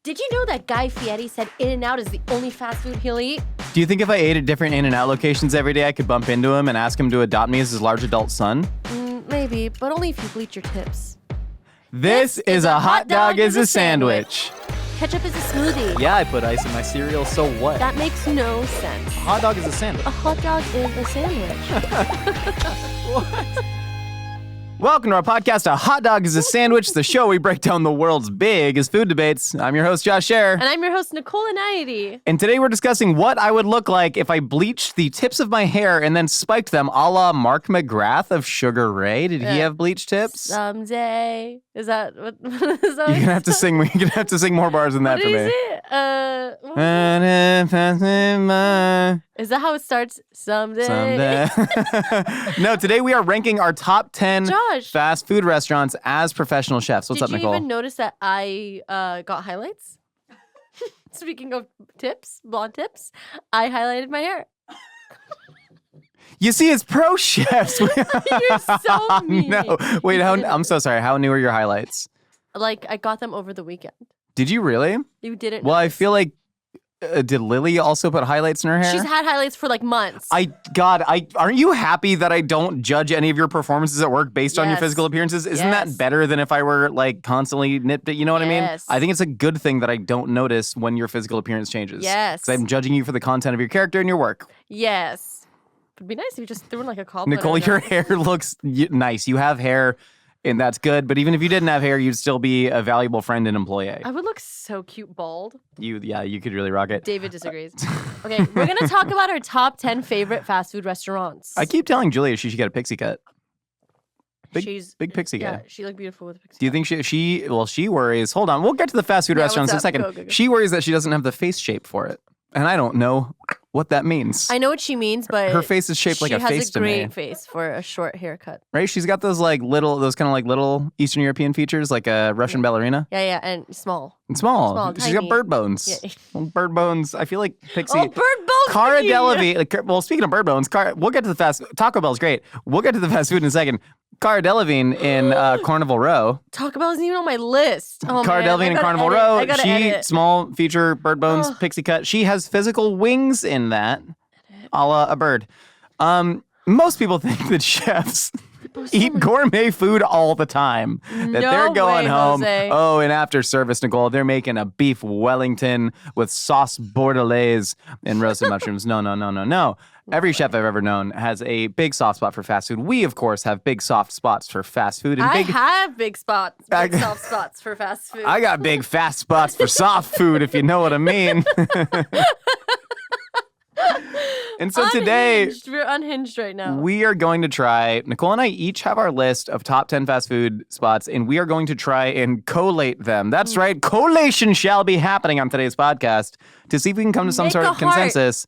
Did you know that Guy Fieri said In-N-Out is the only fast food he'll eat? Do you think if I ate at different In-N-Out locations every day, I could bump into him and ask him to adopt me as his large adult son? Maybe, but only if you bleach your tips. This is a hot dog is a sandwich. Ketchup is a smoothie. Yeah, I put ice in my cereal, so what? That makes no sense. A hot dog is a sandwich. A hot dog is a sandwich. What? Welcome to our podcast, A Hot Dog is a Sandwich, the show we break down the world's biggest food debates. I'm your host, Josh Scherer. And I'm your host, Nicole. And today we're discussing what I would look like if I bleached the tips of my hair and then spiked them a la Mark McGrath of Sugar Ray. Did he have bleach tips? Someday. Is that what is that? You're gonna have to sing. You're gonna have to sing more bars than that for me. Is that how it starts? Someday. No, today we are ranking our top 10 fast food restaurants as professional chefs. What's up, Nicole? Did you even notice that I got highlights? Speaking of tips, blonde tips, I highlighted my hair. You see, it's pro chefs. You're so mean. No, wait. I'm so sorry. How new are your highlights? Like, I got them over the weekend. Did you really? You didn't. Well, I feel like. Did Lily also put highlights in her hair? She's had highlights for like months. Aren't you happy that I don't judge any of your performances at work based on your physical appearances? Isn't that better than if I were like constantly nipped at, you know what I mean? I think it's a good thing that I don't notice when your physical appearance changes. Yes. Because I'm judging you for the content of your character and your work. Yes. It'd be nice if you just threw in like a compliment. Nicole, your hair looks nice. You have hair. And that's good. But even if you didn't have hair, you'd still be a valuable friend and employee. I would look so cute bald. You could really rock it. David disagrees. Okay, we're going to talk about our top 10 favorite fast food restaurants. I keep telling Julia she should get a pixie cut. Big pixie guy. Yeah, she looked beautiful with a pixie cut. Do you think she worries. Hold on, we'll get to the fast food restaurants in a second. Go. She worries that she doesn't have the face shape for it. And I don't know what that means. I know what she means, but her face is shaped like a face to me. She has a great face for a short haircut. Right? She's got those those kind of like little Eastern European features, like a Russian ballerina. Yeah, and small. Small. She's got bird bones. Yeah. Well, bird bones. I feel like Pixie. Oh, bird bones. Cara Delevingne. Well, speaking of bird bones, we'll get to the Taco Bell's great. We'll get to the fast food in a second. Cara Delevingne in Carnival Row. Taco Bell isn't even on my list. Oh, Cara Delevingne in Carnival Row. Small feature, bird bones, pixie cut. She has physical wings in that, a la a bird. Most people think that chefs eat gourmet food all the time. That they're going home. Jose. Oh, and after service, Nicole, they're making a beef Wellington with sauce bordelaise and roasted mushrooms. No. Every chef I've ever known has a big soft spot for fast food. We, of course, have big soft spots for fast food. And I have big soft spots for fast food. I got big fast spots for soft food, if you know what I mean. And so today, we're unhinged right now. We are going to try, Nicole and I each have our list of top 10 fast food spots, and we are going to try and collate them. That's right, collation shall be happening on today's podcast to see if we can come to some sort of consensus.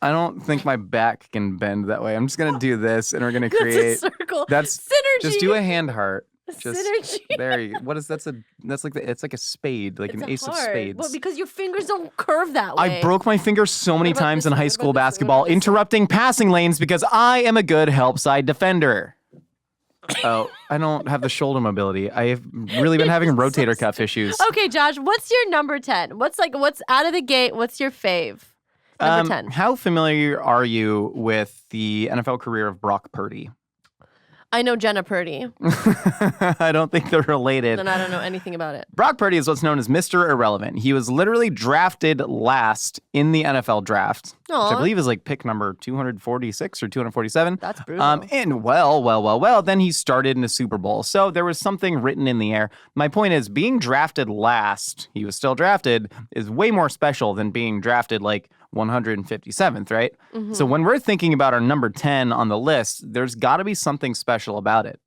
I don't think my back can bend that way. I'm just going to do this, and we're going to create... That's a circle. That's synergy. Just do a hand heart. Synergy. There you go. What is it's like a spade, like an ace of spades. Well, because your fingers don't curve that way. I broke my finger so many times in high school basketball, interrupting passing lanes because I am a good help side defender. Oh, I don't have the shoulder mobility. I have really been having rotator cuff issues. Okay, Josh, what's your number 10? What's out of the gate? What's your fave? Number 10. How familiar are you with the NFL career of Brock Purdy? I know Jenna Purdy. I don't think they're related. And I don't know anything about it. Brock Purdy is what's known as Mr. Irrelevant. He was literally drafted last in the NFL draft, which I believe is like pick number 246 or 247. That's brutal. And well, then he started in the Super Bowl. So there was something written in the air. My point is, being drafted last, he was still drafted, is way more special than being drafted like 157th, right? Mm-hmm. So when we're thinking about our number 10 on the list, there's got to be something special about it,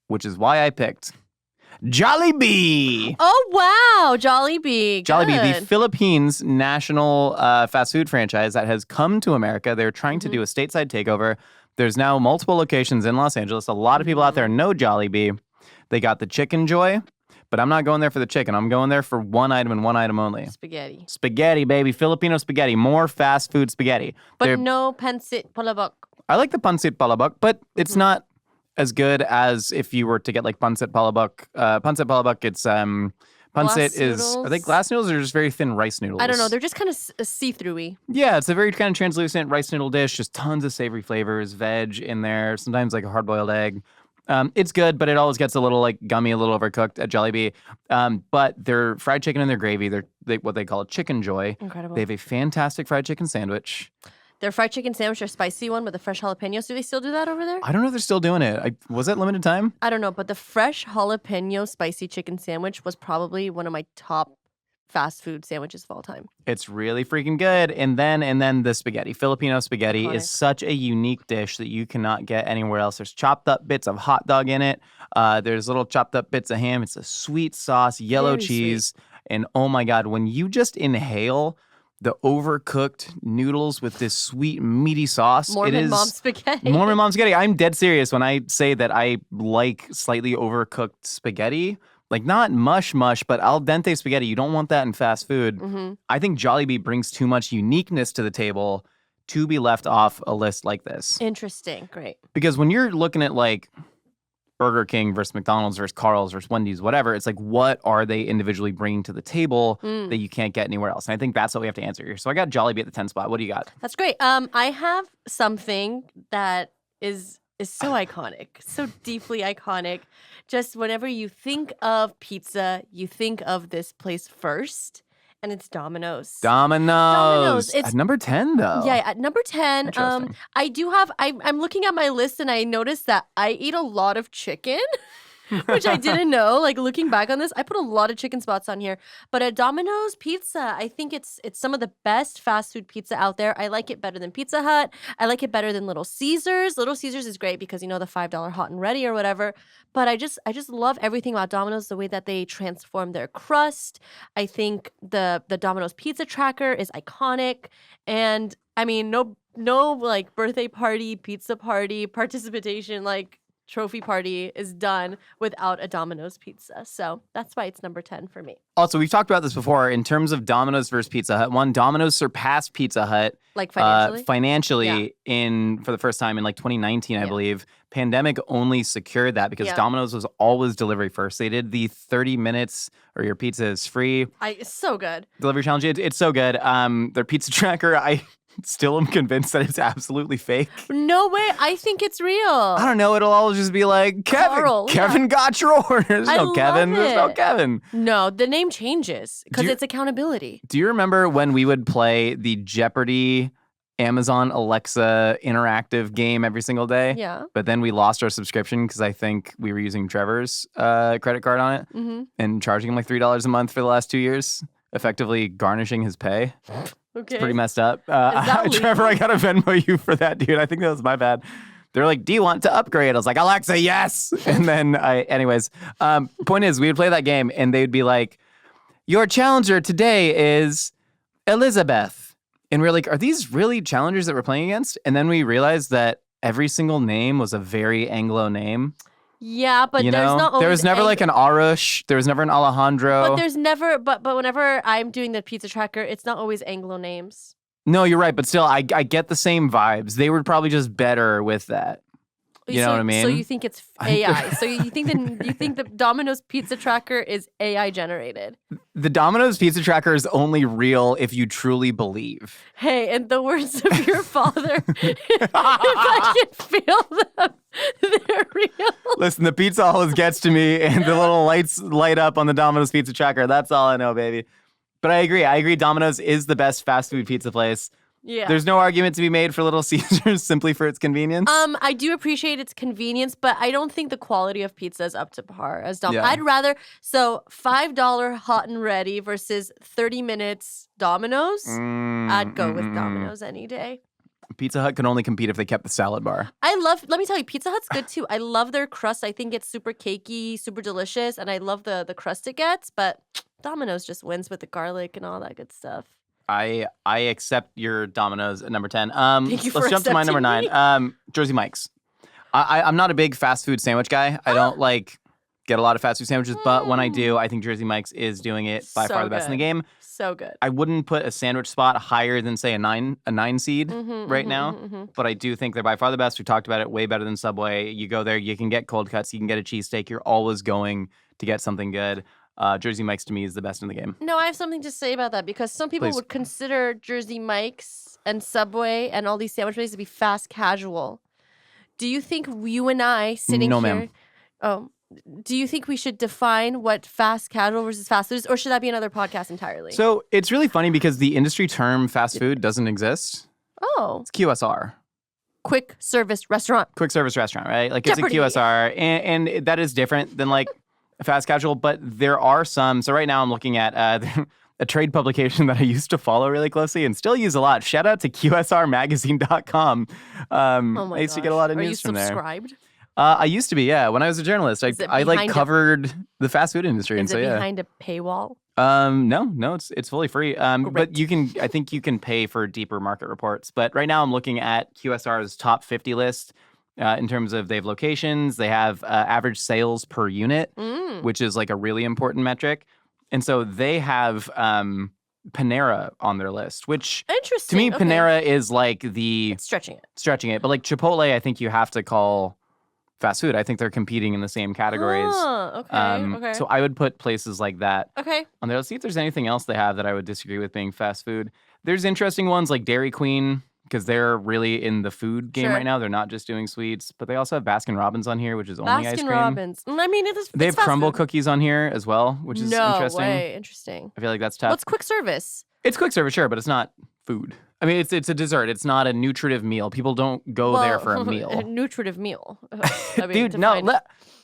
which is why I picked Jollibee. Oh, wow. Jollibee. Jollibee, the Philippines national fast food franchise that has come to America. They're trying to do a stateside takeover. There's now multiple locations in Los Angeles. A lot of people out there know Jollibee. They got the Chicken Joy. But I'm not going there for the chicken. I'm going there for one item and one item only. Spaghetti. Spaghetti, baby. Filipino spaghetti. More fast food spaghetti. But no pancit palabok. I like the pancit palabok, but it's not as good as if you were to get like pancit palabok. Pancit palabok, it's Pancit noodles. are they glass noodles or just very thin rice noodles? I don't know. They're just kind of see-throughy. Yeah, it's a very kind of translucent rice noodle dish, just tons of savory flavors, veg in there, sometimes like a hard-boiled egg. It's good, but it always gets a little like gummy, a little overcooked at Jollibee. But their fried chicken and their gravy, they're what they call a Chicken Joy. Incredible. They have a fantastic fried chicken sandwich. Their fried chicken sandwich, their spicy one with the fresh jalapenos. Do they still do that over there? I don't know if they're still doing it. Was that limited time? I don't know, but the fresh jalapeno spicy chicken sandwich was probably one of my top fast food sandwiches of all time. It's really freaking good. And then the spaghetti. Filipino spaghetti is such a unique dish that you cannot get anywhere else. There's chopped up bits of hot dog in it. There's little chopped up bits of ham. It's a sweet sauce, yellow Very cheese. sweet. And oh my God, when you just inhale the overcooked noodles with this sweet, meaty sauce, Mormon mom spaghetti. Mormon mom spaghetti. I'm dead serious when I say that I like slightly overcooked spaghetti. Like not mush, but al dente spaghetti. You don't want that in fast food. Mm-hmm. I think Jollibee brings too much uniqueness to the table to be left off a list like this. Interesting. Great. Because when you're looking at like Burger King versus McDonald's versus Carl's versus Wendy's, whatever, it's like, what are they individually bringing to the table that you can't get anywhere else? And I think that's what we have to answer here. So I got Jollibee at the 10 spot. What do you got? That's great. I have something that is so iconic, so deeply iconic. Just whenever you think of pizza, you think of this place first, and it's Domino's. Domino's. It's At number 10, though. Yeah, at number 10, Interesting. I do have, I'm looking at my list and I noticed that I eat a lot of chicken. Which I didn't know. Like looking back on this, I put a lot of chicken spots on here. But at Domino's Pizza, I think it's some of the best fast food pizza out there. I like it better than Pizza Hut. I like it better than Little Caesars. Little Caesars is great because the $5 hot and ready or whatever. But I just love everything about Domino's, the way that they transform their crust. I think the Domino's pizza tracker is iconic. And I mean, no like birthday party, pizza party, participation, like trophy party is done without a Domino's pizza. So that's why it's number 10 for me. Also, we've talked about this before in terms of Domino's versus Pizza Hut. One, Domino's surpassed Pizza Hut Like financially? financially for the first time in like 2019, I believe. Pandemic only secured that because Domino's was always delivery first. They did the 30 minutes or your pizza is free It's so good. delivery challenge. It's so good. Their pizza tracker, I still am convinced that it's absolutely fake. No way. I think it's real. I don't know. It'll always just be like, Kevin got your order. There's no Kevin. There's no Kevin. No, the name changes because it's accountability. Do you remember when we would play the Jeopardy Amazon Alexa interactive game every single day? Yeah. But then we lost our subscription because I think we were using Trevor's credit card on it and charging him like $3 a month for the last 2 years, effectively garnishing his pay. Okay. It's pretty messed up. that Trevor, I gotta Venmo you for that, dude. I think that was my bad. They're like, do you want to upgrade? I was like, Alexa, yes. And then anyways, point is, we would play that game and they'd be like, your challenger today is Elizabeth. And we're like, are these really challengers that we're playing against? And then we realized that every single name was a very Anglo name. Yeah, but You there's know, not always there was never like an Arush. There was never an Alejandro. But there's never but whenever I'm doing the pizza tracker, it's not always Anglo names. No, you're right. But still, I get the same vibes. They were probably just better with that. You know what I mean? So you think it's AI. So you think the Domino's pizza tracker is AI generated. The Domino's pizza tracker is only real if you truly believe. Hey, in the words of your father, if I can feel them, they're real. Listen, the pizza always gets to me and the little lights light up on the Domino's pizza tracker. That's all I know, baby. But I agree. Domino's is the best fast food pizza place. Yeah. There's no argument to be made for Little Caesars simply for its convenience. I do appreciate its convenience, but I don't think the quality of pizza is up to par as Domino's. Yeah. I'd rather $5 hot and ready versus 30 minutes Domino's. I'd go with Domino's any day. Pizza Hut can only compete if they kept the salad bar. Let me tell you, Pizza Hut's good too. I love their crust. I think it's super cakey, super delicious, and I love the crust it gets, but Domino's just wins with the garlic and all that good stuff. I accept your Domino's at number 10. Thank you for let's jump to my number accepting 9. Jersey Mike's. I'm not a big fast food sandwich guy. I don't get a lot of fast food sandwiches, but when I do, I think Jersey Mike's is doing it by far the best in the game. So good. I wouldn't put a sandwich spot higher than say a 9 seed right now, but I do think they're by far the best. We talked about it, way better than Subway. You go there, you can get cold cuts, you can get a cheesesteak. You're always going to get something good. Jersey Mike's to me is the best in the game. No, I have something to say about that because some people Please. would consider Jersey Mike's and Subway and all these sandwich places to be fast casual. Do you think you and I sitting No, here? ma'am. Oh, do you think we should define what fast casual versus fast food is, or should that be another podcast entirely? So it's really funny because the industry term fast food doesn't exist. Oh, It's QSR. quick service restaurant. Quick service restaurant, right? Like Jeopardy. it's a QSR, and that is different than like a fast casual. But there are some. So right now I'm looking at a trade publication that I used to follow really closely and still use a lot. Shout out to QSRmagazine.com. Oh my I used to get a lot of news from Are you there. subscribed? I used to be, yeah. When I was a journalist, Is it I like behind covered the fast food industry, and Is so it yeah. behind a paywall? No, it's fully free. But Great. I think you can pay for deeper market reports. But right now I'm looking at QSR's top 50 list in terms of they have locations, they have average sales per unit, which is like a really important metric. And so they have Panera on their list, which Interesting. to me, Okay. Panera is like the Stretching it. stretching it. But like Chipotle, I think you have to call fast food. I think they're competing in the same categories. Okay. Okay. So I would put places like that Okay. on there. Let's see if there's anything else they have that I would disagree with being fast food. There's interesting ones like Dairy Queen because they're really in the food game Sure. right now. They're not just doing sweets, but they also have Baskin Robbins on here, which is only ice Baskin cream. Robbins. I mean, it's They have fast crumble food. cookies on here as well, which is No interesting. way. Interesting. I feel like that's tough. What's quick service? It's quick service, sure, but it's not food. I mean, it's a dessert. It's not a nutritive meal. People don't go there for a meal. A nutritive meal. I mean, Dude, no. define-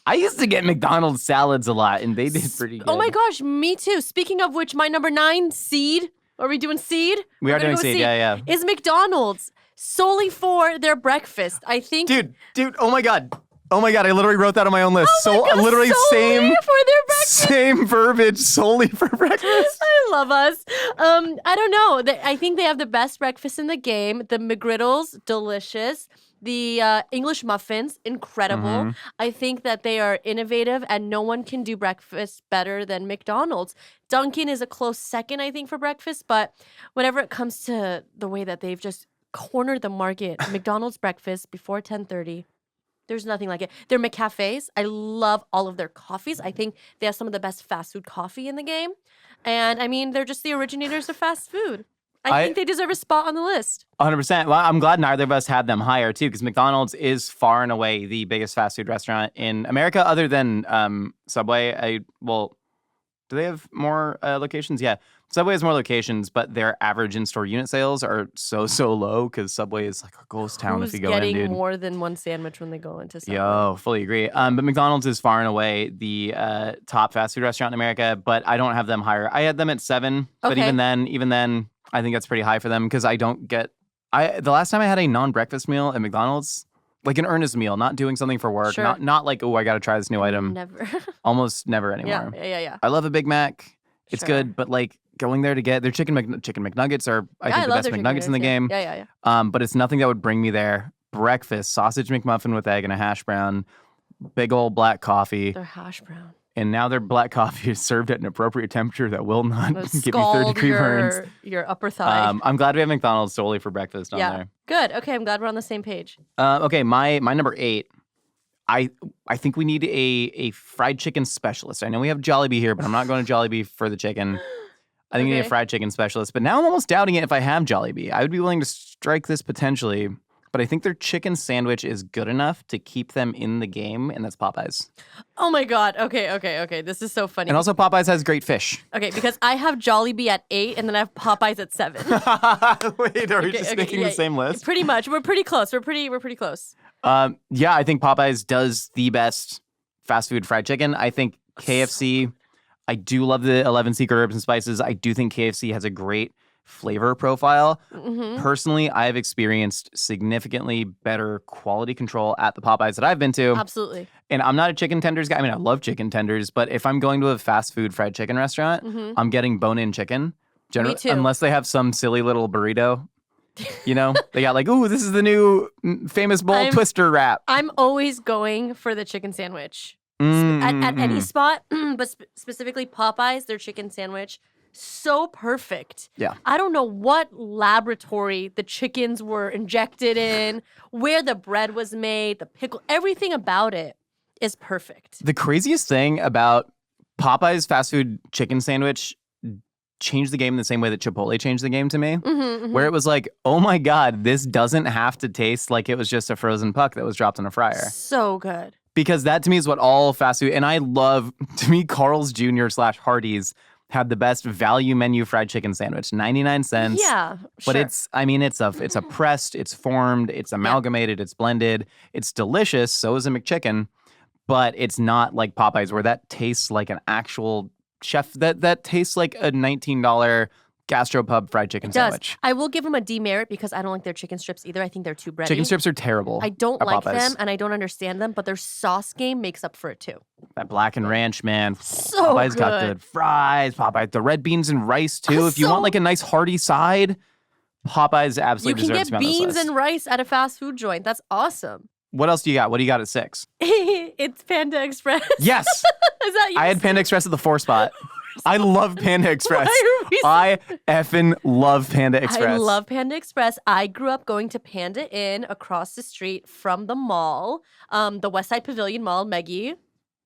I used to get McDonald's salads a lot, and they did pretty good. Oh my gosh, me too. Speaking of which, my number 9, seed. Are we doing seed? We We're are gonna doing go seed, yeah. Is McDonald's solely for their breakfast? I think. Dude, oh my god, I literally wrote that on my own list. Oh my God, literally solely for their breakfast. same verbiage, solely for breakfast. I love us. I don't know. I think they have the best breakfast in the game. The McGriddles, delicious. The English muffins, incredible. Mm-hmm. I think that they are innovative, and no one can do breakfast better than McDonald's. Dunkin' is a close second, I think, for breakfast. But whenever it comes to the way that they've just cornered the market, McDonald's breakfast before 10:30. There's nothing like it. Their McCafes, I love all of their coffees. I think they have some of the best fast food coffee in the game. And I mean, they're just the originators of fast food. I think they deserve a spot on the list. 100%. Well, I'm glad neither of us had them higher, too, because McDonald's is far and away the biggest fast food restaurant in America, other than Subway. Do they have more locations? Yeah. Subway has more locations, but their average in-store unit sales are so low because Subway is like a ghost town if you go in, Who's dude. getting more than one sandwich when they go into Subway? Yo, fully agree. But McDonald's is far and away the top fast food restaurant in America, but I don't have them higher. I had them at 7, but Okay. even then, I think that's pretty high for them because I don't get. The last time I had a non-breakfast meal at McDonald's, like an earnest meal, not doing something for work, Sure. not like, oh, I got to try this new item. Never. Almost never anymore. Yeah. I love a Big Mac. It's Sure. good, but like going there to get their chicken McNuggets are I think the love best their chicken McNuggets in the nuggets, game. Yeah. But it's nothing that would bring me there. Breakfast, sausage McMuffin with egg and a hash brown, big old black coffee, Their hash brown. and now their black coffee is served at an appropriate temperature that will not give you Scald 3rd-degree burns. your upper thigh. I'm glad we have McDonald's solely for breakfast on yeah. there. Good. Okay, I'm glad we're on the same page. Okay, my number 8. I think we need a fried chicken specialist. I know we have Jollibee here, but I'm not going to Jollibee for the chicken. I think we need a Okay. fried chicken specialist. But now I'm almost doubting it if I have Jollibee. I would be willing to strike this potentially, but I think their chicken sandwich is good enough to keep them in the game, and that's Popeyes. Oh my God. Okay. This is so funny. And also Popeyes has great fish. Okay, because I have Jollibee at 8 and then I have Popeyes at 7. Wait, are we just making the same list? Pretty much. We're pretty close. We're pretty close. Yeah, I think Popeyes does the best fast food fried chicken. I think KFC, I do love the 11 secret herbs and spices. I do think KFC has a great flavor profile. Mm-hmm. Personally, I've experienced significantly better quality control at the Popeyes that I've been to. Absolutely. And I'm not a chicken tenders guy. I mean, I love chicken tenders, but if I'm going to a fast food fried chicken restaurant, I'm getting bone-in chicken. Me too. Unless they have some silly little burrito. You know, they got like, ooh, this is the new famous bowl twister wrap. I'm always going for the chicken sandwich. At any spot, but specifically Popeyes, their chicken sandwich, so perfect. Yeah. I don't know what laboratory the chickens were injected in, where the bread was made, the pickle, everything about it is perfect. The craziest thing about Popeye's fast food chicken sandwich changed the game in the same way that Chipotle changed the game to me, where it was like, oh my God, this doesn't have to taste like it was just a frozen puck that was dropped in a fryer. So good. Because that to me is what all fast food, and I love, to me, Carl's Jr. / Hardee's had the best value menu fried chicken sandwich, 99 cents. Yeah, But sure. it's a pressed, it's formed, it's amalgamated, it's blended. It's delicious, so is a McChicken, but it's not like Popeye's where that tastes like an actual chef, that tastes like a $19 gastropub fried chicken sandwich. I will give them a demerit because I don't like their chicken strips either. I think they're too bready. Chicken strips are terrible. I don't at like Popeyes. them and I don't understand them, but their sauce game makes up for it too. That black and ranch, man. So Popeye's got good. good fries. Popeye, the red beans and rice too. If you want So- like a nice hearty side, Popeye's You absolutely can deserves to get be on this beans list. and rice at a fast food joint. That's awesome. What else do you got? What do you got at 6? It's Panda Express. Yes, Is that you? I had Panda Express at the 4 spot. I love Panda Express. Why are we I effing love Panda Express. I love Panda Express. I grew up going to Panda Inn across the street from the mall, the West Side Pavilion Mall. Meggie,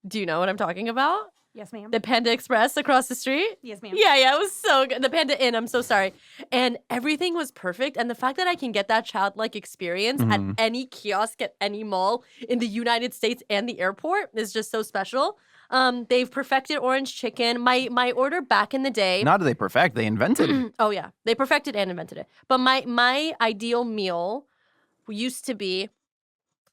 do you know what I'm talking about? Yes, ma'am. The Panda Express across the street? Yes, ma'am. Yeah, it was so good. The Panda Inn, I'm so sorry. And everything was perfect. And the fact that I can get that childlike experience at any kiosk at any mall in the United States and the airport is just so special. They've perfected orange chicken. My order back in the day. Not do they perfect, they invented. Oh yeah, they perfected and invented it. But my ideal meal used to be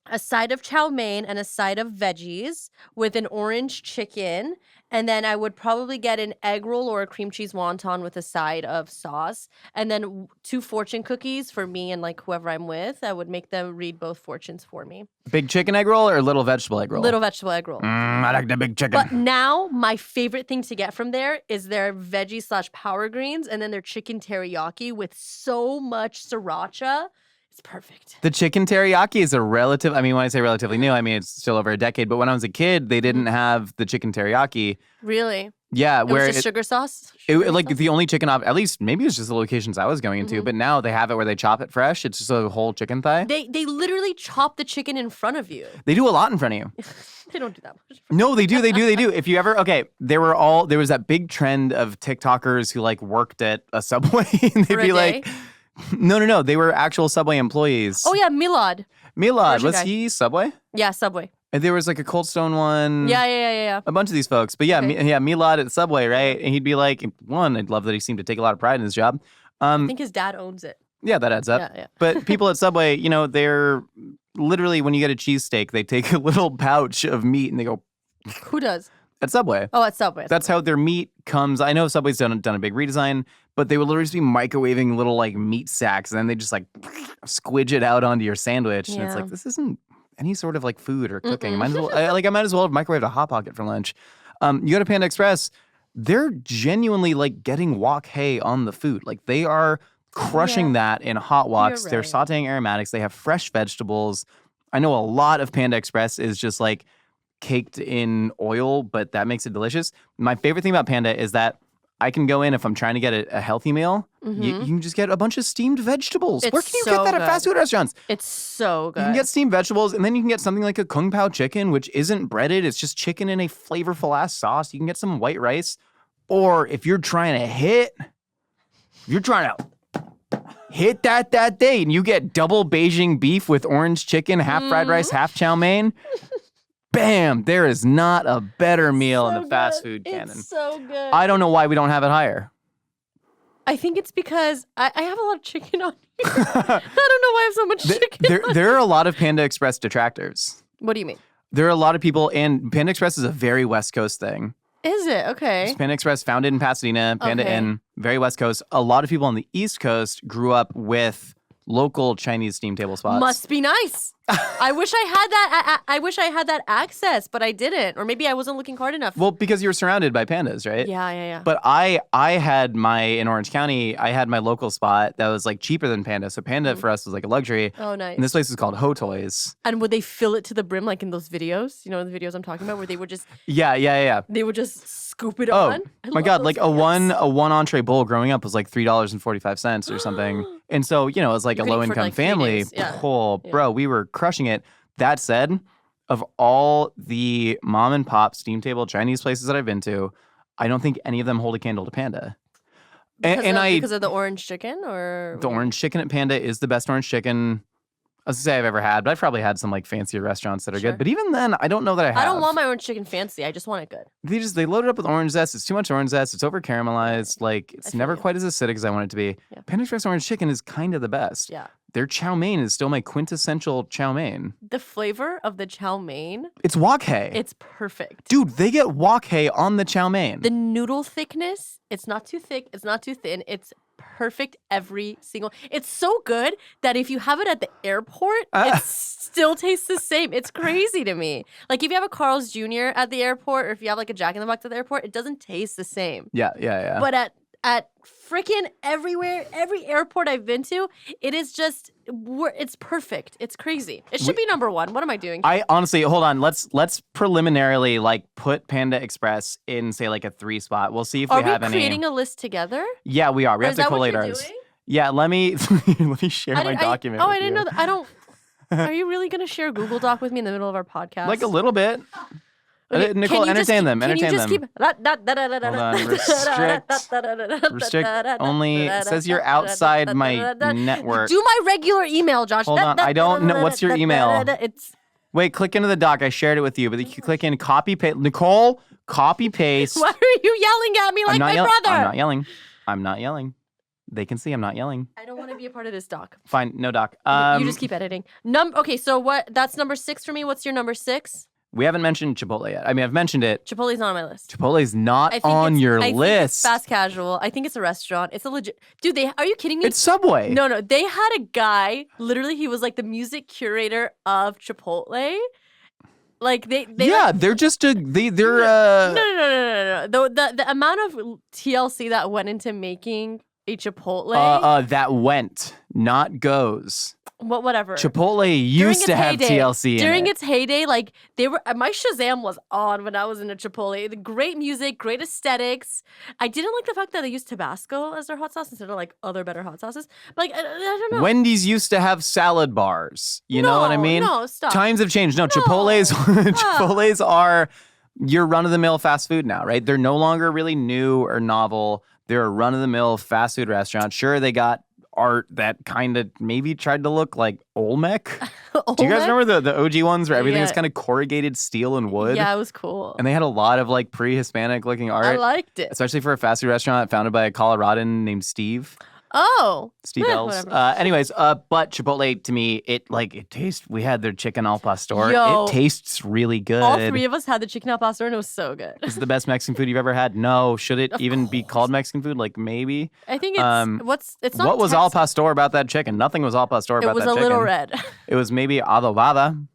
a side of chow mein and a side of veggies with an orange chicken, and then I would probably get an egg roll or a cream cheese wonton with a side of sauce, and then 2 fortune cookies for me and like whoever I'm with. I would make them read both fortunes for me. Big chicken egg roll or little vegetable egg roll? Little vegetable egg roll. I like the big chicken. But now my favorite thing to get from there is their veggie / power greens and then their chicken teriyaki with so much sriracha. It's perfect. The chicken teriyaki is a relative. I mean, when I say relatively new, I mean it's still over a decade. But when I was a kid, they didn't have the chicken teriyaki. Really? Yeah, It where was just sugar sauce? like the only chicken at least maybe it was just the locations I was going into. But now they have it where they chop it fresh. It's just a whole chicken thigh. They literally chop the chicken in front of you. They do a lot in front of you. They don't do that much. No, they do. If you ever there was that big trend of TikTokers who like worked at a Subway and they'd For a be like, day? no, they were actual Subway employees. Oh yeah, Milad. Milad, Persian was guy. he Subway? Yeah, Subway. And there was like a Cold Stone one. Yeah. A bunch of these folks. But yeah, Okay. Milad at Subway, right? And he'd be like, one, I'd love that he seemed to take a lot of pride in his job. I think his dad owns it. Yeah, that adds up. Yeah. But people at Subway, they're literally, when you get a cheesesteak, they take a little pouch of meat and they go, Who does? at Subway. Oh, at Subway. That's how their meat comes. I know Subway's done a big redesign, but they would literally just be microwaving little like meat sacks and then they just like squidge it out onto your sandwich. And it's Yeah. like, this isn't any sort of like food or cooking. I might as well have microwaved a Hot Pocket for lunch. You go to Panda Express, they're genuinely like getting wok hay on the food. Like they are crushing that in hot woks. You're They're right. sauteing aromatics. They have fresh vegetables. I know a lot of Panda Express is just like caked in oil, but that makes it delicious. My favorite thing about Panda is that I can go in if I'm trying to get a healthy meal. You can just get a bunch of steamed vegetables. It's Where can you so get that at good. fast food restaurants? It's so good. You can get steamed vegetables, and then you can get something like a Kung Pao chicken, which isn't breaded. It's just chicken in a flavorful ass sauce. You can get some white rice. Or if you're trying to hit that day, and you get double Beijing beef with orange chicken, half fried rice, half chow mein. Bam! There is not a better meal in So the fast good. food canon. It's so good. I don't know why we don't have it higher. I think it's because I have a lot of chicken on here. I don't know why I have so much chicken. There are a lot of Panda Express detractors. What do you mean? There are a lot of people, and Panda Express is a very West Coast thing. Is it? Okay. Panda Express founded in Pasadena, Panda Okay. Inn, very West Coast. A lot of people on the East Coast grew up with local Chinese steam table spots. Must be nice. I wish I had that. I wish I had that access, but I didn't, or maybe I wasn't looking hard enough. Well, because you were surrounded by pandas, right? Yeah. But I had in Orange County, I had my local spot that was like cheaper than Panda. So Panda for us was like a luxury. Oh, nice. And this place is called Ho Toys. And would they fill it to the brim like in those videos? You know the videos I'm talking about where they would just Yeah. scoop it Oh on. I my love God! those Like a videos. one entree bowl growing up was like $3.45 or something, and so it was like You a could eat low for, income like, 3 family. days. Yeah. Oh, bro, we were crushing it. That said, of all the mom and pop steam table Chinese places that I've been to, I don't think any of them hold a candle to Panda. Because of the orange chicken, or the orange chicken at Panda is the best orange chicken I was gonna say I've ever had, but I've probably had some like fancier restaurants that are Sure. good. But even then, I don't know that I have. I don't want my orange chicken fancy. I just want it good. They load it up with orange zest. It's too much orange zest. It's over caramelized. Like it's never quite as acidic as I want it to be. Yeah. Panda Express orange chicken is kind of the best. Yeah. Their chow mein is still my quintessential chow mein. The flavor of the chow mein. It's wok hei. It's perfect. Dude, they get wok hei on the chow mein. The noodle thickness, it's not too thick, it's not too thin. It's perfect every single. It's so good that if you have it at the airport, it still tastes the same. It's crazy to me. Like if you have a Carl's Jr. at the airport, or if you have like a Jack in the Box at the airport, it doesn't taste the same. Yeah. But at freaking everywhere, every airport I've been to, it is just, it's perfect. It's crazy. It should be number one. What am I doing? I honestly, hold on. Let's preliminarily like put Panda Express in say like a 3 spot. We'll see if we have any. Are we creating a list together? Yeah, we are. We have to collate ours. Doing? Yeah, let me share my document. I didn't know that. I don't. Are you really gonna share a Google Doc with me in the middle of our podcast? Like a little bit. Okay, Nicole, entertain them. Can you just keep? Hold on. Restrict only. It says you're outside my network. Do my regular email, Josh. Hold on. I don't know. What's your email? It's. Wait, click into the doc. I shared it with you, but you click in copy paste. Nicole, copy paste. Why are you yelling at me like my brother? I'm not yelling. They can see I'm not yelling. I don't want to be a part of this doc. Fine, no doc. You just keep editing. Okay, so what? That's number 6 for me. What's your number 6? We haven't mentioned Chipotle yet. I mean, I've mentioned it. Chipotle's not on my list. Chipotle's not on your list. I think it's fast casual. I think it's a restaurant. It's a legit. Dude, are you kidding me? It's Subway. No. They had a guy. Literally, he was like the music curator of Chipotle. Like they yeah, they're just a they're no. The amount of TLC that went into making a Chipotle. That went, not goes. Whatever. Chipotle used to have TLC during its heyday. Like they were, my Shazam was on when I was in a Chipotle. The great music, great aesthetics. I didn't like the fact that they used Tabasco as their hot sauce instead of like other better hot sauces. But like I don't know. Wendy's used to have salad bars. You know what I mean? No, stop. Times have changed. No, Chipotle's are your run-of-the-mill fast food now, right? They're no longer really new or novel. They're a run-of-the-mill fast food restaurant. Sure, they got art that kind of maybe tried to look like Olmec. Do you guys remember the OG ones where everything was kind of corrugated steel and wood? Yeah, it was cool. And they had a lot of like pre-Hispanic looking art. I liked it. Especially for a fast food restaurant founded by a Coloradan named Steve. Oh. Steve Ells. Anyways, but Chipotle to me, it tastes, we had their chicken al pastor. Yo, it tastes really good. All 3 of us had the chicken al pastor and it was so good. Is it the best Mexican food you've ever had? No. Should it even be called Mexican food? Like maybe. I think it's not. What was al pastor about that chicken? Nothing was al pastor about that chicken. It was a little red. It was maybe adobada,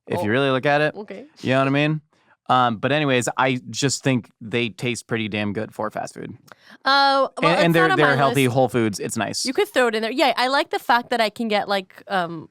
if you really look at it. Okay. You know what I mean? But anyways, I just think they taste pretty damn good for fast food. Well, and they're healthy, whole foods. It's nice. You could throw it in there. Yeah, I like the fact that I can get like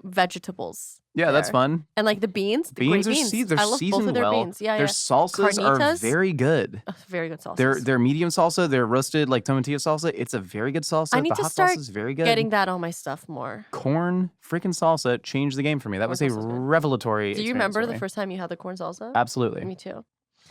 vegetables. Yeah, that's fun. And like the beans. Beans are seasoned. They're I love seasoned both of their well. beans. Yeah, their salsas are very good. Very good salsas. Their medium salsa, their roasted like tomatillo salsa, it's a very good salsa. I need the to hot start salsa is very good. Getting that on my stuff more. Corn freaking salsa changed the game for me. That was a revelatory. Do you remember the first time you had the corn salsa? Absolutely. Me too.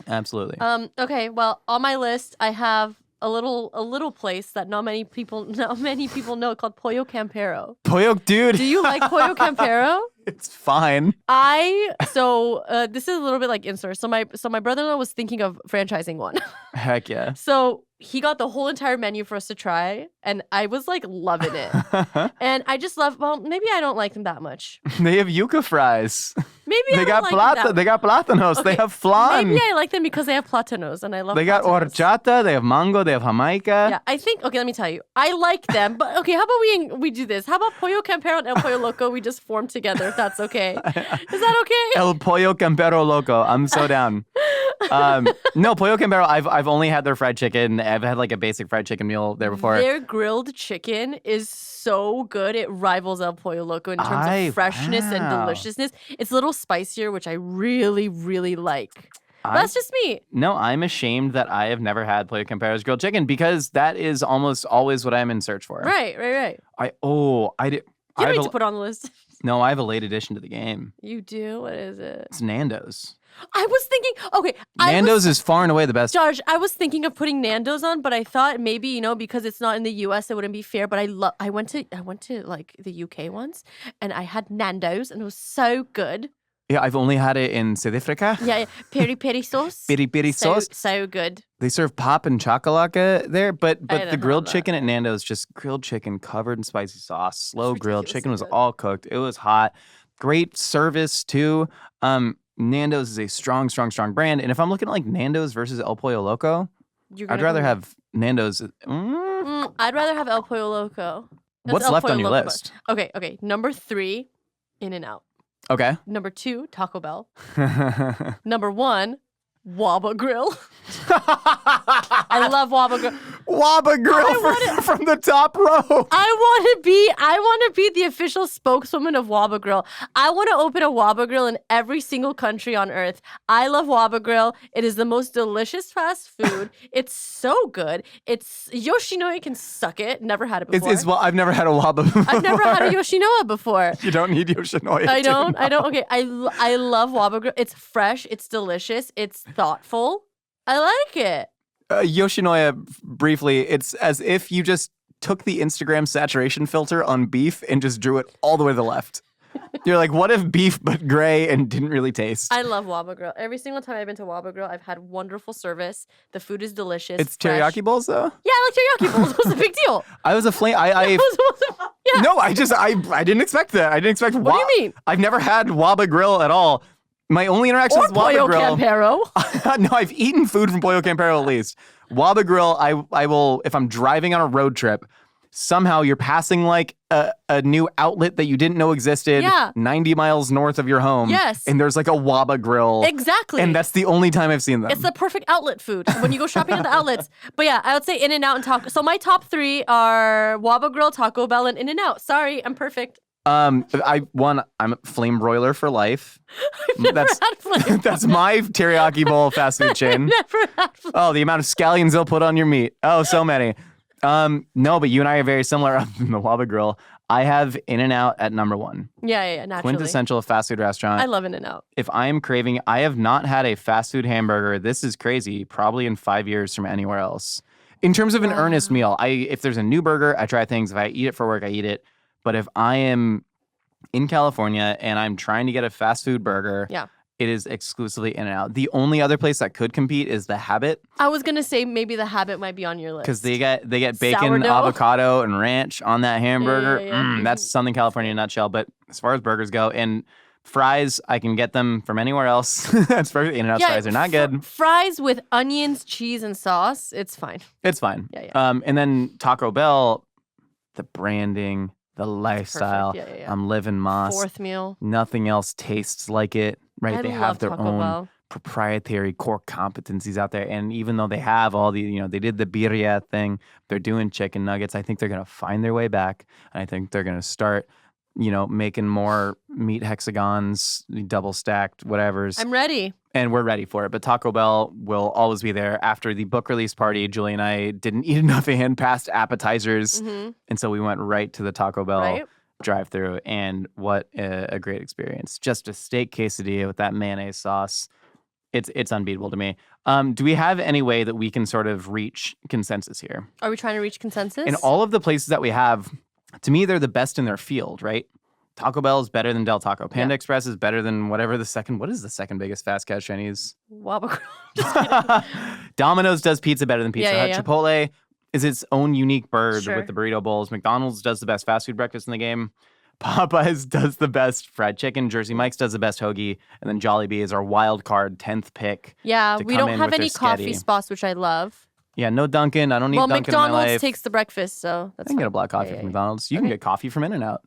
Absolutely. Okay. Well, on my list, I have a little place that not many people know called Pollo Campero. Pollo, dude. Do you like Pollo Campero? It's fine. This is a little bit like in-store. So my brother-in-law was thinking of franchising one. Heck yeah. So he got the whole entire menu for us to try, and I was like loving it. And I just love. Well, maybe I don't like them that much. They have yuca fries. Maybe they got They got platanos. Okay. They have flan. Maybe I like them because they have platanos, and I love. They got horchata. They have mango. They have jamaica. Yeah, I think. Okay, let me tell you. I like them, but okay. How about we do this? How about Pollo Campero and El Pollo Loco? We just form together. If that's okay. Is that okay? El Pollo Campero Loco. I'm so down. No, Pollo Campero. I've only had their fried chicken. I've had like a basic fried chicken meal there before. Their grilled chicken is so good. It rivals El Pollo Loco in terms of freshness and deliciousness. It's a little spicier, which I really, really like. That's just me. No, I'm ashamed that I have never had Pollo Campero's grilled chicken because that is almost always what I'm in search for. Right. You You don't need to put it on the list. No, I have a late addition to the game. You do? What is it? It's Nando's. I was thinking, okay. Nando's is far and away the best. Josh, I was thinking of putting Nando's on, but I thought maybe, because it's not in the US, it wouldn't be fair. But I went to like the UK once, and I had Nando's, and it was so good. Yeah, I've only had it in South Africa. Yeah, peri peri sauce. Peri peri sauce. So good. They serve pop and chakalaka there, but the grilled that. chicken at Nando's, just grilled chicken covered in spicy sauce. Slow grilled chicken was good. all cooked. It was hot. Great service too. Nando's is a strong brand, and if I'm looking at like Nando's versus El Pollo Loco, I'd rather have Nando's. I'd rather have El Pollo Loco. What's left on your list? Okay. Number 3, In-N-Out. Okay. Number 2, Taco Bell. Number 1, Waba Grill. I love Waba Grill. Waba Grill from the top row. I want to be the official spokeswoman of Waba Grill. I want to open a Waba Grill in every single country on earth. I love Waba Grill. It is the most delicious fast food. It's so good. It's Yoshinoya can suck it. Never had it before. Well, I've never had a Waba before. I've never had a Yoshinoya before. You don't need Yoshinoya. I don't. Okay, I love Waba Grill. It's fresh. It's delicious. It's thoughtful. I like it. Yoshinoya, briefly, it's as if you just took the Instagram saturation filter on beef and just drew it all the way to the left. You're like, what if beef but gray and didn't really taste? I love Waba Grill. Every single time I've been to Waba Grill, I've had wonderful service. The food is delicious. It's teriyaki bowls, though? Yeah, I like teriyaki bowls. What's the big deal? I was a flame. Yeah. No, I didn't expect that. I didn't expect. What do you mean? I've never had Waba Grill at all. My only interaction with Waba Grill. Campero. No, I've eaten food from Pollo Campero at least. Waba Grill, I will, if I'm driving on a road trip, somehow you're passing like a new outlet that you didn't know existed 90 miles north of your home. Yes. And there's like a Waba Grill. Exactly. And that's the only time I've seen them. It's the perfect outlet food when you go shopping at the outlets. But yeah, I would say In-N-Out and Taco. So my top 3 are Waba Grill, Taco Bell, and In-N-Out. Sorry, I'm perfect. I'm a flame broiler for life. I've never had flame. That's my teriyaki bowl fast food chain. Never had flame. Oh, the amount of scallions they'll put on your meat. Oh, so many. No, but you and I are very similar on the Waba Grill. I have In-N-Out at number 1. Yeah, naturally. Quintessential fast food restaurant. I love In-N-Out. If I am craving, I have not had a fast food hamburger. This is crazy. Probably in 5 years from anywhere else. In terms of an earnest meal, if there's a new burger, I try things. If I eat it for work, I eat it. But if I am in California and I'm trying to get a fast food burger, it is exclusively In-N-Out. The only other place that could compete is The Habit. I was gonna say maybe The Habit might be on your list because they get bacon, Sourdough. avocado, and ranch on that hamburger. Yeah. That's Southern California in a nutshell. But as far as burgers go, and fries, I can get them from anywhere else. That's perfect. In-N-Out fries are not good. Fries with onions, cheese, and sauce, it's fine. It's fine. Yeah. And then Taco Bell, the branding, the lifestyle. Yeah. I'm living Moss. 4th meal. Nothing else tastes like it, right? They have their Taco own Bell. proprietary core competencies out there. And even though they have all the, they did the birria thing, they're doing chicken nuggets. I think they're going to find their way back. And I think they're going to start, making more meat hexagons, double stacked, whatever's. I'm ready. And we're ready for it. But Taco Bell will always be there. After the book release party, Julie and I didn't eat enough and past appetizers. Mm-hmm. And so we went right to the Taco Bell Right. drive-through. And what a great experience. Just a steak quesadilla with that mayonnaise sauce. It's unbeatable to me. Do we have any way that we can sort of reach consensus here? Are we trying to reach consensus? In all of the places that we have, to me, they're the best in their field, right? Taco Bell is better than Del Taco. Panda Express is better than what is the second biggest fast casual Chinese? Waba Grill. Just kidding. Domino's does pizza better than Pizza Hut. Yeah. Chipotle is its own unique bird Sure. with the burrito bowls. McDonald's does the best fast food breakfast in the game. Popeyes does the best fried chicken. Jersey Mike's does the best hoagie. And then Jollibee is our wild card 10th pick. Yeah, to we come don't in have with any their coffee sketty. spots, which I love. Yeah, no Dunkin'. I don't need Dunkin' in my McDonald's life. takes the breakfast, so that's I can fine. get a black coffee from McDonald's. You can get coffee from In-N-Out.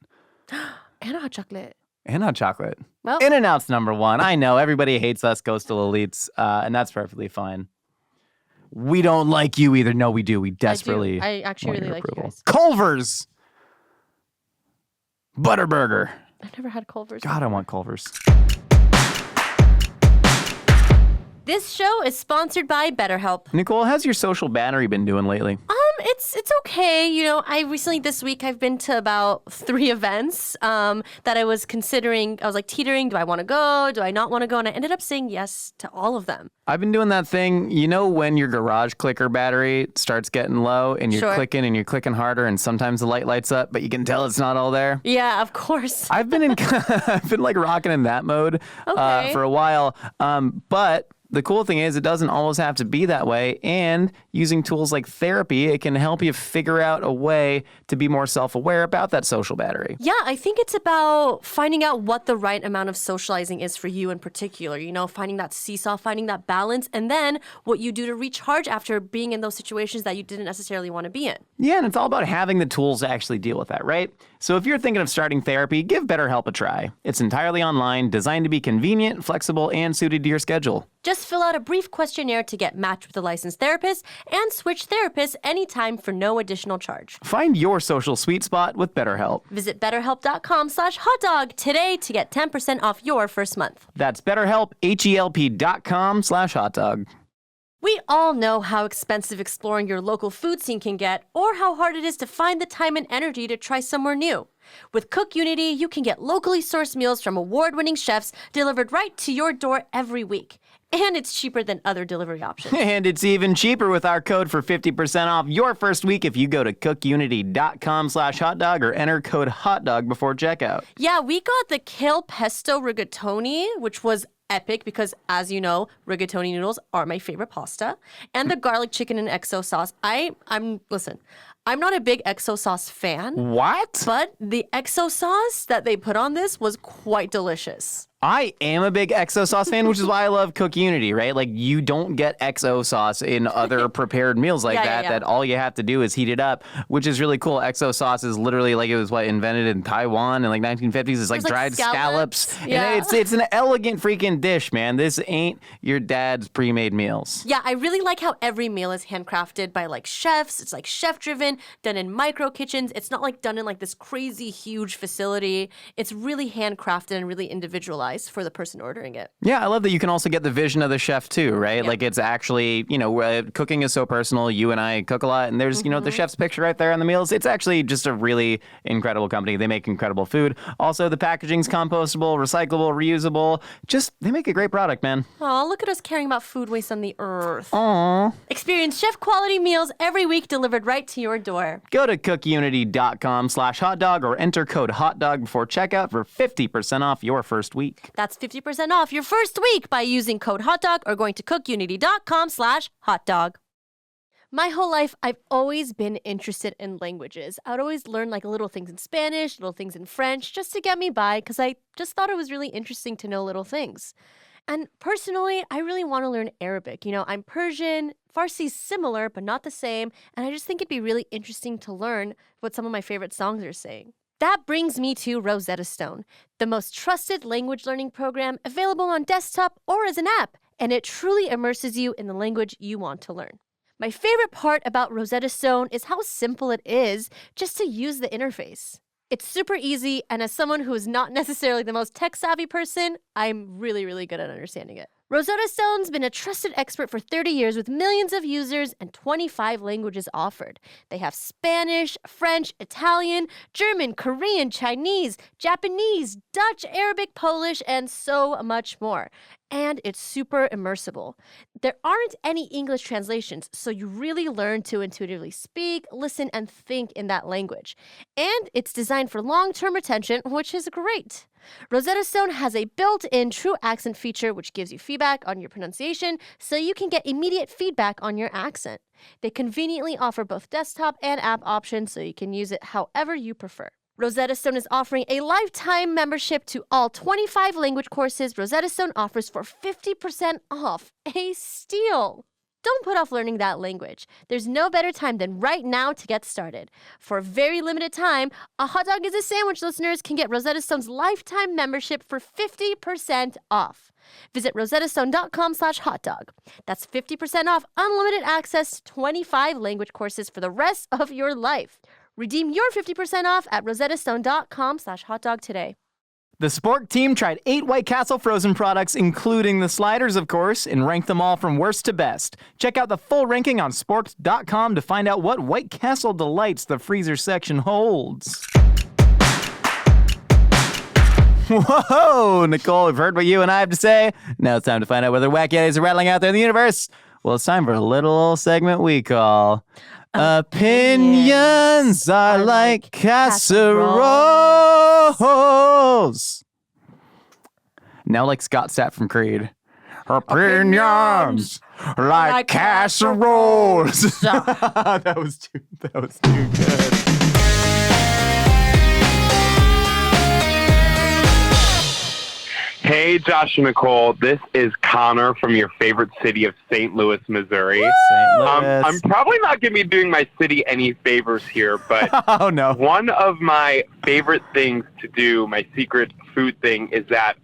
And a hot chocolate. And hot chocolate. Well, In-N-Out's number 1. I know everybody hates us coastal elites, and that's perfectly fine. We don't like you either. No, we do. We desperately. I actually want really your like you approval. guys. Culver's Butterburger. I've never had Culver's. God, I want Culver's. This show is sponsored by BetterHelp. Nicole, how's your social battery been doing lately? It's okay. I recently this week I've been to about 3 events that I was considering. I was like teetering. Do I want to go? Do I not want to go? And I ended up saying yes to all of them. I've been doing that thing, when your garage clicker battery starts getting low and you're Sure. clicking and you're clicking harder and sometimes the light lights up, but you can tell it's not all there. Yeah, of course. I've been like rocking in that mode Okay. for a while. But the cool thing is it doesn't always have to be that way. And using tools like therapy, it can help you figure out a way to be more self-aware about that social battery. Yeah, I think it's about finding out what the right amount of socializing is for you in particular. Finding that seesaw, finding that balance, and then what you do to recharge after being in those situations that you didn't necessarily want to be in. Yeah, and it's all about having the tools to actually deal with that, right? So if you're thinking of starting therapy, give BetterHelp a try. It's entirely online, designed to be convenient, flexible, and suited to your schedule. Just fill out a brief questionnaire to get matched with a licensed therapist and switch therapists anytime for no additional charge. Find your social sweet spot with BetterHelp. Visit betterhelp.com/hotdog today to get 10% off your first month. That's BetterHelp, HELP.com/hotdog. We all know how expensive exploring your local food scene can get, or how hard it is to find the time and energy to try somewhere new. With Cook Unity, you can get locally sourced meals from award-winning chefs delivered right to your door every week. And it's cheaper than other delivery options. And it's even cheaper with our code for 50% off your first week if you go to cookunity.com/hotdog or enter code HOTDOG before checkout. Yeah, we got the kale pesto rigatoni, which was epic because, as you know, rigatoni noodles are my favorite pasta. And the garlic chicken and XO sauce. Listen, I'm not a big XO sauce fan, What? but the XO sauce that they put on this was quite delicious. I am a big XO sauce fan, which is why I love Cook Unity, right? Like, you don't get XO sauce in other prepared meals like Yeah. that all you have to do is heat it up, which is really cool. XO sauce is literally it was invented in Taiwan in 1950s. It's like There's, dried scallops. Yeah. And it's an elegant freaking dish, man. This ain't your dad's pre-made meals. Yeah, I really like how every meal is handcrafted by chefs. It's chef-driven, done in micro kitchens. It's not done in this crazy huge facility. It's really handcrafted and really individualized for the person ordering it. Yeah, I love that you can also get the vision of the chef too, right? Yep. Like, it's actually, cooking is so personal. You and I cook a lot, and there's, the chef's picture right there on the meals. It's actually just a really incredible company. They make incredible food. Also, the packaging's compostable, recyclable, reusable. They make a great product, man. Aw, look at us caring about food waste on the earth. Aww. Experience chef-quality meals every week delivered right to your door. Go to cookunity.com/hotdog or enter code HOTDOG before checkout for 50% off your first week. That's 50% off your first week by using code HOTDOG or going to cookunity.com/hotdog. My whole life, I've always been interested in languages. I would always learn little things in Spanish, little things in French, just to get me by, because I just thought it was really interesting to know little things. And personally, I really want to learn Arabic. I'm Persian, Farsi's similar, but not the same, and I just think it'd be really interesting to learn what some of my favorite songs are saying. That brings me to Rosetta Stone, the most trusted language learning program available on desktop or as an app, and it truly immerses you in the language you want to learn. My favorite part about Rosetta Stone is how simple it is just to use the interface. It's super easy, and as someone who is not necessarily the most tech-savvy person, I'm really, really good at understanding it. Rosetta Stone's been a trusted expert for 30 years with millions of users and 25 languages offered. They have Spanish, French, Italian, German, Korean, Chinese, Japanese, Dutch, Arabic, Polish, and so much more. And it's super immersive. There aren't any English translations, so you really learn to intuitively speak, listen, and think in that language. And it's designed for long-term retention, which is great. Rosetta Stone has a built-in true accent feature which gives you feedback on your pronunciation so you can get immediate feedback on your accent. They conveniently offer both desktop and app options so you can use it however you prefer. Rosetta Stone is offering a lifetime membership to all 25 language courses Rosetta Stone offers for 50% off. A steal! Don't put off learning that language. There's no better time than right now to get started. For a very limited time, A Hot Dog is a Sandwich listeners can get Rosetta Stone's lifetime membership for 50% off. Visit rosettastone.com/hotdog. That's 50% off unlimited access to 25 language courses for the rest of your life. Redeem your 50% off at rosettastone.com/hotdog today. The Spork team tried 8 White Castle frozen products, including the sliders, of course, and ranked them all from worst to best. Check out the full ranking on sporked.com to find out what White Castle delights the freezer section holds. Whoa, Nicole, we've heard what you and I have to say. Now it's time to find out whether wacky ideas are rattling out there in the universe. Well, it's time for a little segment we call Opinions Are Like Casseroles. Now like Scott Stapp from Creed. Opinions like casseroles. That was too good. Hey, Josh and Nicole. This is Connor from your favorite city of St. Louis, Missouri. St. Louis. I'm probably not going to be doing my city any favors here, but oh, no. One of my favorite things to do, my secret food thing, is that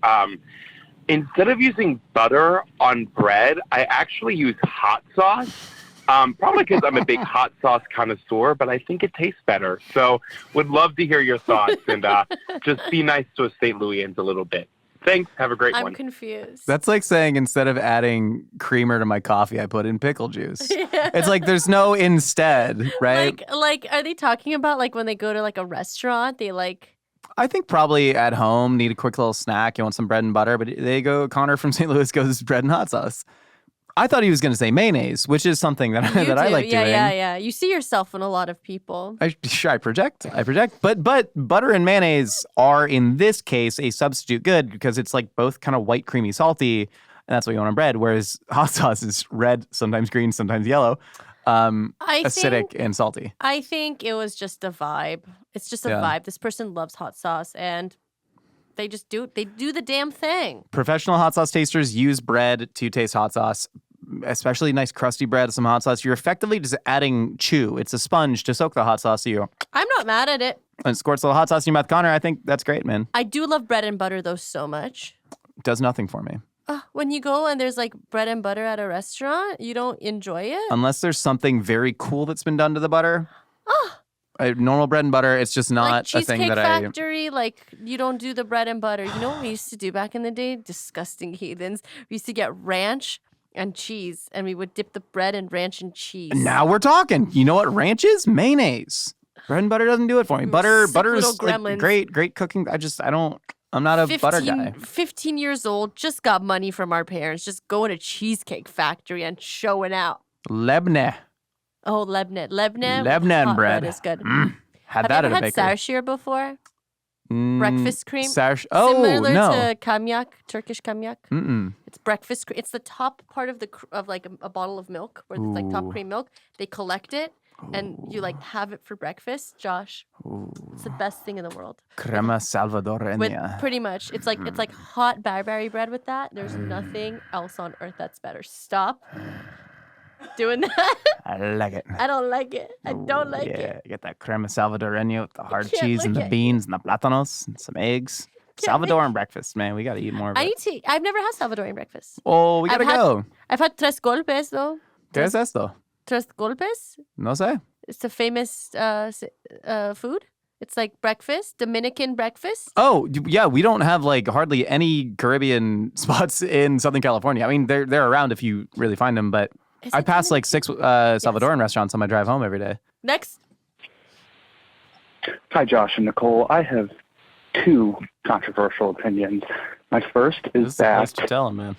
instead of using butter on bread, I actually use hot sauce. Probably because I'm a big hot sauce connoisseur, but I think it tastes better. So would love to hear your thoughts and just be nice to us St. Louisans a little bit. Thanks. Have a great one. I'm confused. That's like saying instead of adding creamer to my coffee, I put in pickle juice. Yeah. It's like there's no instead, right? Like, are they talking about like when they go to like a restaurant, they like... I think probably at home, need a quick little snack. You want some bread and butter, but they go, Connor from St. Louis goes bread and hot sauce. I thought he was going to say mayonnaise, which is something that I like doing. Yeah. You see yourself in a lot of people. I project. But butter and mayonnaise are, in this case, a substitute good because it's like both kind of white, creamy, salty, and that's what you want on bread, whereas hot sauce is red, sometimes green, sometimes yellow, acidic and salty. I think it was just a vibe. It's just a vibe. This person loves hot sauce, and they do the damn thing. Professional hot sauce tasters use bread to taste hot sauce. Especially nice crusty bread, some hot sauce. You're effectively just adding chew. It's a sponge to soak the hot sauce. So I'm not mad at it. And it squirts a little hot sauce in your mouth. Connor, I think that's great, man. I do love bread and butter, though, so much. Does nothing for me. When you go and there's like bread and butter at a restaurant, you don't enjoy it? Unless there's something very cool that's been done to the butter. Normal bread and butter, it's just not like a thing that Factory, like you don't do the bread and butter. You know what we used to do back in the day? Disgusting heathens. We used to get ranch and cheese, and we would dip the bread in ranch and cheese. Now we're talking. You know what ranch is? Mayonnaise. Bread and butter doesn't do it for me. Butter is like great cooking. I'm not a butter guy. 15 years old, just got money from our parents, just going to Cheesecake Factory and showing out. Lebne. Oh, Lebne. Lebne bread is good. Had that at a bakery. Have you had sarshir before? Breakfast cream. Similar to kamyak, Turkish kamyak. It's breakfast cream. It's the top part of like a bottle of milk, where it's like top cream milk. They collect it and you like have it for breakfast, Josh. It's the best thing in the world. Crema salvadoreña. Pretty much, it's like hot barberry bread with that. There's nothing else on earth that's better. Stop doing that. I like it. I don't like it. I don't like it. Yeah, you get that crema salvadoreña with the hard cheese and the beans and the plátanos and some eggs. Salvadoran breakfast, man. We got to eat more of it. I've never had Salvadoran breakfast. Oh, we got to go. I've had tres golpes, though. ¿Qué es esto? Tres golpes? No sé. It's a famous food. It's like breakfast, Dominican breakfast. Oh, yeah. We don't have like hardly any Caribbean spots in Southern California. I mean, they're around if you really find them, but I pass like 6 Salvadoran restaurants on my drive home every day. Next. Hi, Josh and Nicole. I have 2 controversial opinions. My first is that nice to tell him, man.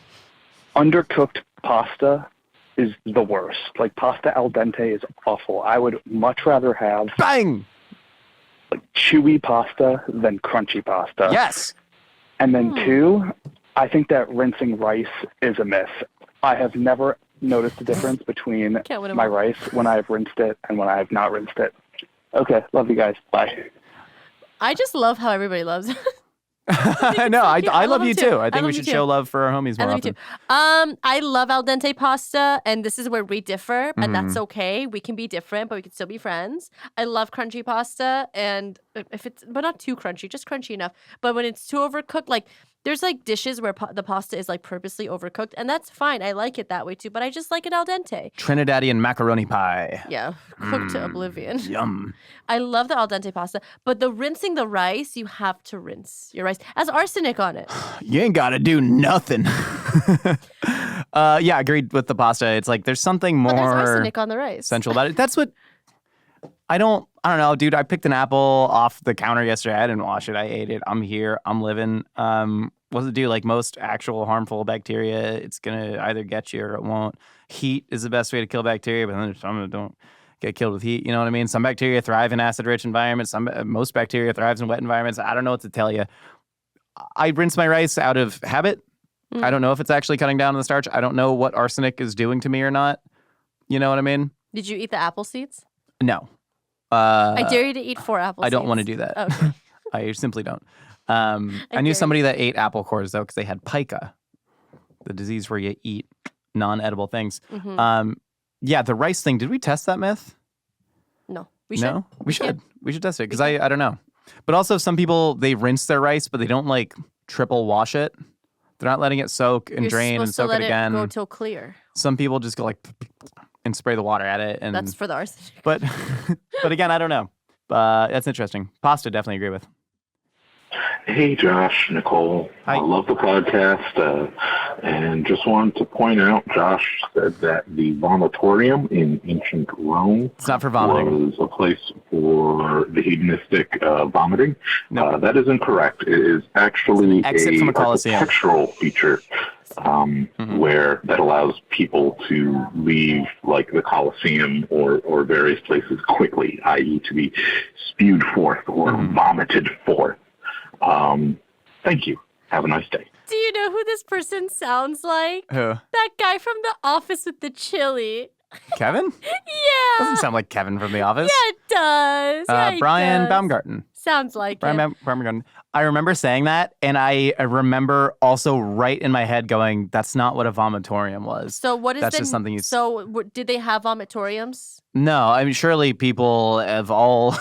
Undercooked pasta is the worst. Like, pasta al dente is awful. I would much rather have bang like chewy pasta than crunchy pasta. Yes. And then 2, I think that rinsing rice is a myth. I have never noticed the difference between my rice when I've rinsed it and when I have not rinsed it. Okay, love you guys. Bye. I just love how everybody loves it. I know. I love you too. I think we should show love for our homies more often. I love al dente pasta, and this is where we differ, and that's okay. We can be different, but we can still be friends. I love crunchy pasta, and but not too crunchy, just crunchy enough. But when it's too overcooked, like There's like dishes where the pasta is like purposely overcooked, and that's fine. I like it that way too, but I just like it al dente. Trinidadian macaroni pie. Yeah, cooked to oblivion. Yum. I love the al dente pasta, but the rinsing the rice, you have to rinse your rice. Has arsenic on it. You ain't got to do nothing. Yeah, agreed with the pasta. It's like there's something more there's arsenic on the rice. essential about it. That's what I don't know, dude. I picked an apple off the counter yesterday. I didn't wash it. I ate it. I'm here. I'm living. What's it do? Like most actual harmful bacteria, it's gonna either get you or it won't. Heat is the best way to kill bacteria, but then there's some that don't get killed with heat. You know what I mean? Some bacteria thrive in acid-rich environments. Most bacteria thrives in wet environments. I don't know what to tell you. I rinse my rice out of habit. I don't know if it's actually cutting down on the starch. I don't know what arsenic is doing to me or not. You know what I mean? Did you eat the apple seeds? No. I dare you to eat 4 apple seeds. I don't want to do that. Okay. I simply don't. I knew somebody that ate apple cores, though, because they had pica, the disease where you eat non-edible things. Mm-hmm. Yeah, the rice thing. Did we test that myth? No. We should. No? We should. We should test it, because I don't know. But also, some people, they rinse their rice, but they don't, like, triple wash it. They're not letting it soak and drain and soak it again. Go till clear. Some people just go, like, and spray the water at it. And that's for the arsenic. But again, I don't know. That's interesting. Pasta, definitely agree with. Hey, Josh, Nicole. Hi. I love the podcast, and just wanted to point out, Josh said that the vomitorium in ancient Rome It's not for vomiting. was a place for the hedonistic vomiting. No. That is incorrect. It is actually exit from a coliseum. architectural feature where that allows people to leave, like the Colosseum or various places quickly, i.e. to be spewed forth or vomited forth. Thank you. Have a nice day. Do you know who this person sounds like? Who? That guy from The Office with the chili. Kevin? Yeah. Doesn't sound like Kevin from The Office. Yeah, it does. Yeah, it Brian does. Baumgarten. Sounds like Brian it. Baumgarten. I remember saying that, and I remember also right in my head going, that's not what a vomitorium was. So what is That's just something you... So did they have vomitoriums? No, I mean, surely people of all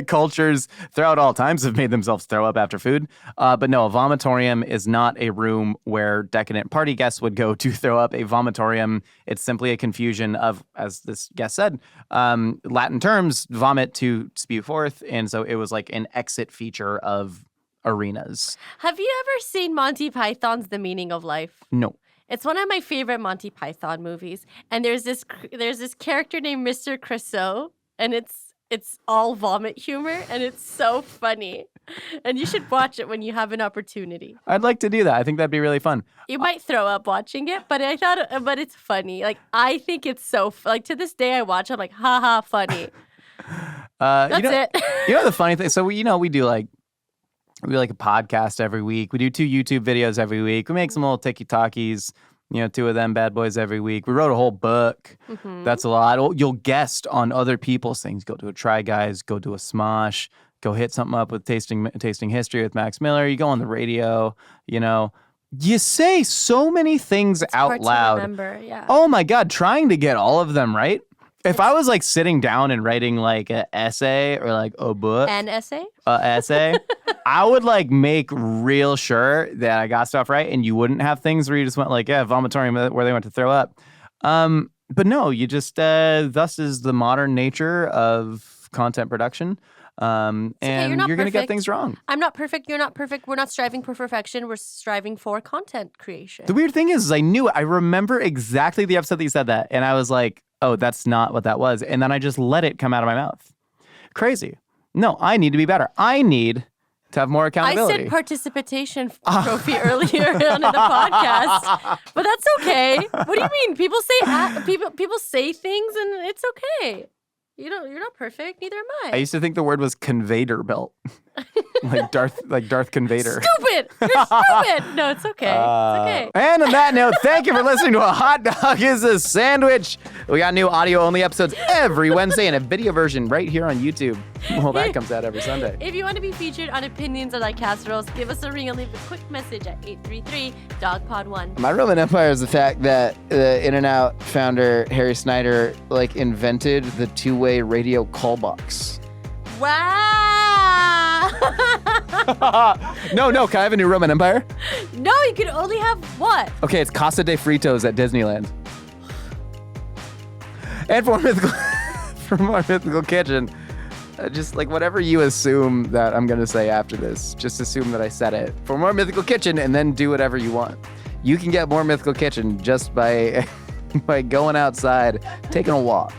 cultures throughout all times have made themselves throw up after food. But no, a vomitorium is not a room where decadent party guests would go to throw up. A vomitorium, it's simply a confusion of, as this guest said, Latin terms, vomit to spew forth. And so it was like an exit feature of arenas. Have you ever seen Monty Python's The Meaning of Life? No. It's one of my favorite Monty Python movies, and there's this character named Mr. Crusoe, and it's all vomit humor, and it's so funny. And you should watch it when you have an opportunity. I'd like to do that. I think that'd be really fun. You might throw up watching it, but but it's funny. Like, I think it's so like to this day I watch, I'm like, haha, funny. That's it. You know the funny thing? So we do like a podcast every week. We do 2 YouTube videos every week. We make some little TikTokies, 2 of them bad boys every week. We wrote a whole book. Mm-hmm. That's a lot. You'll guest on other people's things. Go to a Try Guys, go to a Smosh, go hit something up with Tasting History with Max Miller. You go on the radio, You say so many things out hard loud. To remember, yeah. Oh my God, trying to get all of them right. If I was like sitting down and writing like an essay or like a book. An essay? I would like make real sure that I got stuff right, and you wouldn't have things where you just went like, yeah, vomitorium where they went to throw up. But no, you just, thus is the modern nature of content production. And you're going to get things wrong. I'm not perfect. You're not perfect. We're not striving for perfection. We're striving for content creation. The weird thing is I knew it. I remember exactly the episode that you said that. And I was like, oh, that's not what that was. And then I just let it come out of my mouth. Crazy. No, I need to be better. I need to have more accountability. I said participation trophy earlier on in the podcast, but that's okay. What do you mean? People say things and it's okay. You're not perfect. Neither am I. I used to think the word was conveyor belt, like Darth Convader. Stupid! You're stupid. No, it's okay. It's okay. And on that note, thank you for listening to A Hot Dog is a Sandwich. We got new audio-only episodes every Wednesday and a video version right here on YouTube. Well, that comes out every Sunday. If you want to be featured on Opinions Are Like Casseroles, give us a ring and leave a quick message at 833-DOGPOD1. My ruling empire is the fact that the In-N-Out founder, Harry Snyder, invented the two-way radio call box. Wow! No. Can I have a new Roman Empire? No, you can only have what? Okay, it's Casa de Fritos at Disneyland. And for more Mythical Kitchen, just like whatever you assume that I'm going to say after this, just assume that I said it. For more Mythical Kitchen, and then do whatever you want. You can get more Mythical Kitchen just by going outside, taking a walk.